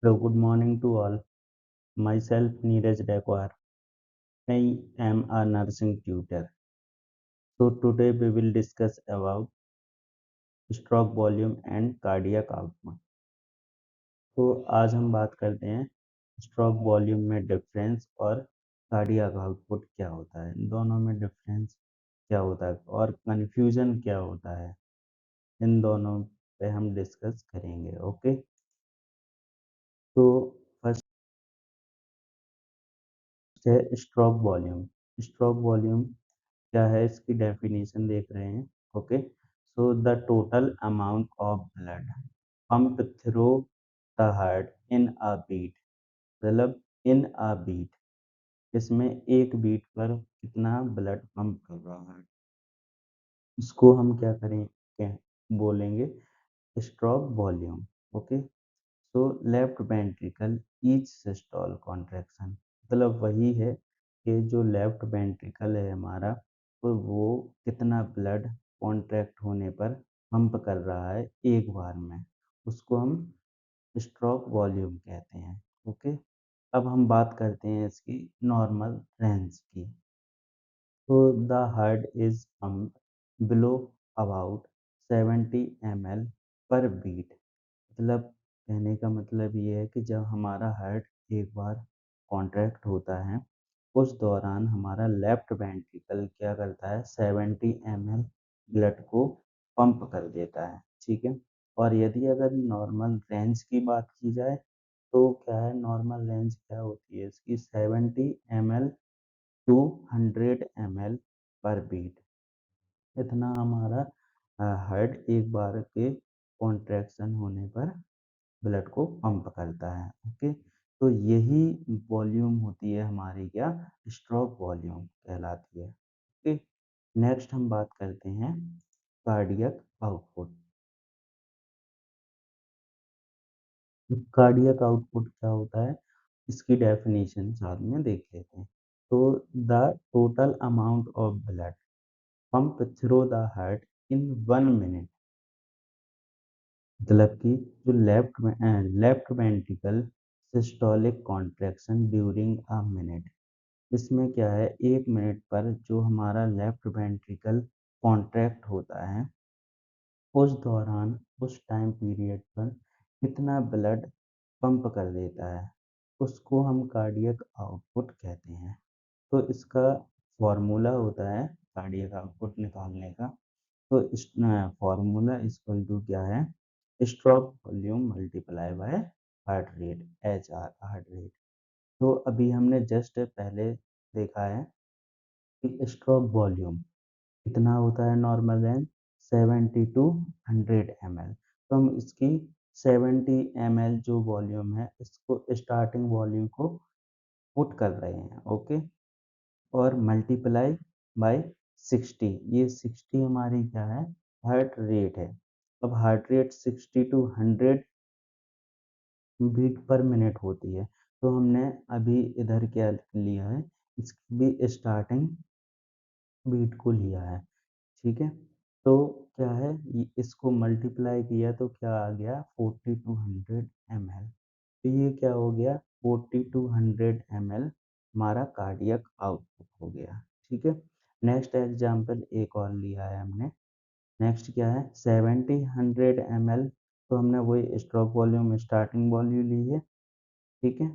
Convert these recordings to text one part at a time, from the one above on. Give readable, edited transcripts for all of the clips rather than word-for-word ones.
Hello, good morning to all. Myself Neeraj Dakwar. I am a nursing tutor. So today we will discuss about stroke volume and cardiac output. तो आज हम बात करते हैं stroke volume में difference और cardiac output क्या होता है। इन दोनों में डिफरेंस क्या होता है और कंफ्यूजन क्या होता है, इन दोनों पे हम डिस्कस करेंगे। ओके, तो फर्स्ट है स्ट्रोक वॉल्यूम। स्ट्रोक वॉल्यूम क्या है, इसकी डेफिनेशन देख रहे हैं। Okay, so the total amount of blood pump through the heart in a beat, मतलब इन अ बीट, इसमें एक बीट पर कितना ब्लड पंप कर रहा है, इसको हम क्या करें बोलेंगे स्ट्रोक वॉल्यूम। ओके, तो left ventricle each systole contraction, मतलब वही है कि जो लेफ्ट वेंट्रिकल है हमारा, तो वो कितना ब्लड कॉन्ट्रैक्ट होने पर पंप कर रहा है एक बार में, उसको हम स्ट्रोक वॉल्यूम कहते हैं। ओके, अब हम बात करते हैं इसकी नॉर्मल रेंज की। तो the heart is pump below about 70 ml पर बीट, मतलब कहने का मतलब ये है कि जब हमारा हार्ट एक बार कॉन्ट्रैक्ट होता है, उस दौरान हमारा लेफ्ट वेंट्रिकल क्या करता है, 70 ml ब्लड को पंप कर देता है। ठीक है, और यदि अगर नॉर्मल रेंज की बात की जाए तो क्या है, नॉर्मल रेंज क्या होती है इसकी, 70 ml टू 100 ml पर बीट, इतना हमारा हार्ट एक बार के कॉन्ट्रैक्शन होने पर ब्लड को पंप करता है। ओके, तो यही वॉल्यूम होती है हमारी, क्या स्ट्रोक वॉल्यूम कहलाती है। ओके, नेक्स्ट हम बात करते हैं कार्डियक आउटपुट। कार्डियक आउटपुट क्या होता है, इसकी डेफिनेशन साथ में देख लेते हैं। तो the total amount of blood pump through the heart in 1 minute, मतलब कि जो left ventricle systolic contraction during a minute, इसमें क्या है, 1 मिनट पर जो हमारा लेफ्ट वेंट्रिकल कॉन्ट्रैक्ट होता है, उस दौरान उस टाइम पीरियड पर कितना ब्लड पंप कर देता है, उसको हम कार्डियक आउटपुट कहते हैं। तो इसका फॉर्मूला होता है कार्डियक आउटपुट निकालने का। तो इस फॉर्मूला इक्वल टू क्या है, stroke volume multiply by heart rate, H R, heart rate. तो अभी हमने जस्ट पहले देखा है कि स्ट्रोक वॉल्यूम कितना होता है, नॉर्मल रेंज 70 टू 100 ml। तो हम इसकी 70 ml जो वॉल्यूम है, इसको स्टार्टिंग वॉल्यूम को पुट कर रहे हैं। ओके, और मल्टीप्लाई बाय 60, ये 60 हमारी क्या है, हार्ट रेट है। अब heart rate 60 to 100 beat per minute होती है, तो हमने अभी इधर क्या लिया है, इसकी भी स्टार्टिंग बीट को लिया है। ठीक है, तो क्या है, इसको मल्टीप्लाई किया तो क्या आ गया, 40 टू 100 ml। तो ये क्या हो गया, 40 टू 100 ml हमारा कार्डियक आउटपुट हो गया। ठीक है, नेक्स्ट एग्जांपल एक और लिया है हमने। नेक्स्ट क्या है, 70 100 ml, तो हमने वही स्ट्रोक वॉल्यूम स्टार्टिंग वॉल्यूम ली है। ठीक है,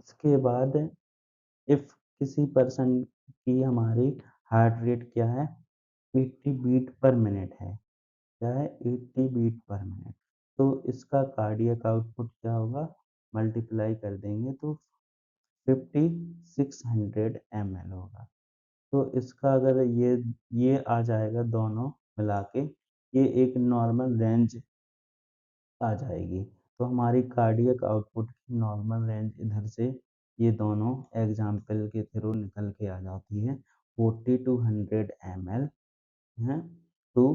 इसके बाद इफ किसी पर्सन की हमारी हार्ट रेट क्या है, 80 बीट पर मिनट है, क्या है, 80 बीट पर मिनट, तो इसका कार्डियक आउटपुट क्या होगा, मल्टीप्लाई कर देंगे तो 5600 ml होगा। तो इसका अगर ये आ जाएगा दोनों मिला के, ये एक नॉर्मल रेंज आ जाएगी। तो हमारी कार्डियक आउटपुट की नॉर्मल रेंज इधर से ये दोनों एग्जाम्पल के थ्रू निकल के आ जाती है, 40 टू 100 ml है टू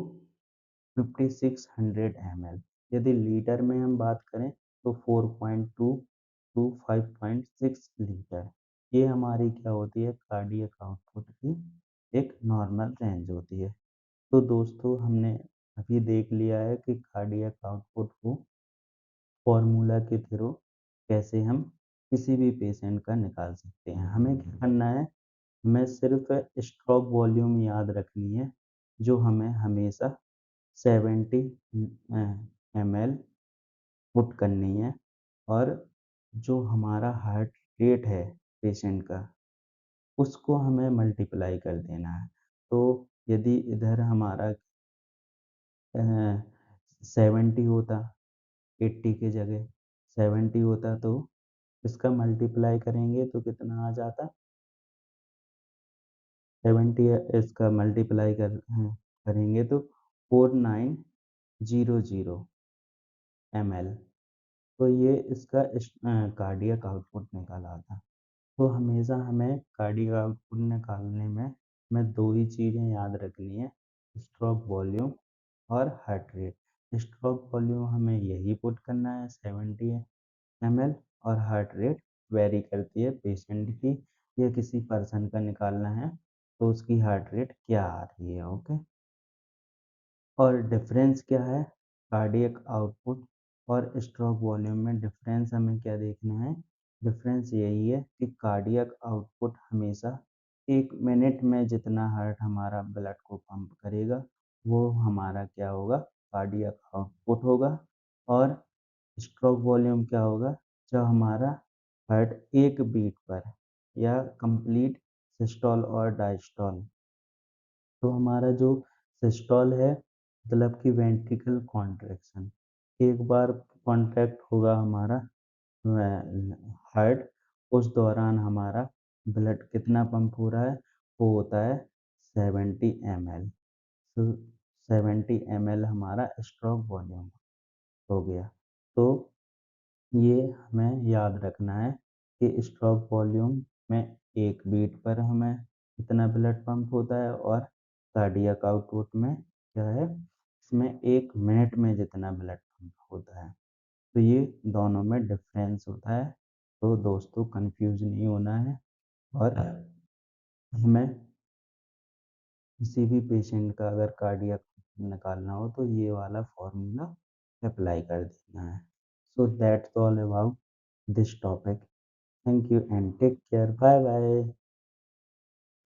5600 ml। यदि लीटर में हम बात करें तो 4.2 टू 5.6 लीटर, ये हमारी क्या होती है, कार्डियक आउटपुट की एक नॉर्मल रेंज होती है। तो दोस्तों हमने अभी देख लिया है कि कार्डियक आउटपुट को फॉर्मूला के थ्रू कैसे हम किसी भी पेशेंट का निकाल सकते हैं। हमें क्या करना है, हमें सिर्फ स्ट्रोक वॉल्यूम याद रखनी है, जो हमें हमेशा 70 ml पुट करनी है, और जो हमारा हार्ट रेट है पेशेंट का, उसको हमें मल्टीप्लाई कर देना है। तो यदि इधर हमारा 70 होता, 80 की जगह 70 होता, तो इसका मल्टीप्लाई करेंगे तो कितना आ जाता, 70 इसका मल्टीप्लाई करेंगे तो 4900 ml। तो ये इसका कार्डियक आउटपुट निकाला था। तो हमेशा हमें कार्डियक आउटपुट निकालने में हमें दो ही चीज़ें याद रखनी है, स्ट्रोक वॉल्यूम और हार्ट रेट। स्ट्रोक वॉल्यूम हमें यही पुट करना है 70 ml, और हार्ट रेट वेरी करती है पेशेंट की, या किसी पर्सन का निकालना है तो उसकी हार्ट रेट क्या आ रही है। ओके। और डिफरेंस क्या है कार्डियक आउटपुट और स्ट्रोक वॉल्यूम में? डिफरेंस हमें क्या देखना है, डिफरेंस यही है कि कार्डियक आउटपुट हमेशा 1 मिनट में जितना हार्ट हमारा ब्लड को पंप करेगा, वो हमारा क्या होगा, कार्डियक आउटपुट होगा। और स्ट्रोक वॉल्यूम क्या होगा, जब हमारा हार्ट एक बीट पर, या कंप्लीट सिस्टोल और डायस्टोल, तो हमारा जो सिस्टोल है मतलब कि वेंट्रिकल कॉन्ट्रैक्शन, एक बार कॉन्ट्रैक्ट होगा हमारा हार्ट, उस दौरान हमारा ब्लड कितना पंप हो रहा है, वो होता है 70 ml। तो 70 ml हमारा स्ट्रोक वॉल्यूम हो गया। तो ये हमें याद रखना है कि स्ट्रोक वॉल्यूम में एक बीट पर हमें कितना ब्लड पंप होता है, और कार्डियक आउटपुट में क्या है, इसमें 1 मिनट में जितना ब्लड पंप होता है। तो ये दोनों में डिफरेंस होता है। तो दोस्तों कंफ्यूज नहीं होना है, और हमें किसी भी पेशेंट का अगर कार्डियक निकालना हो तो ये वाला फॉर्मूला अप्लाई कर देना है। So that's all about this topic. Thank you and take care. Bye bye.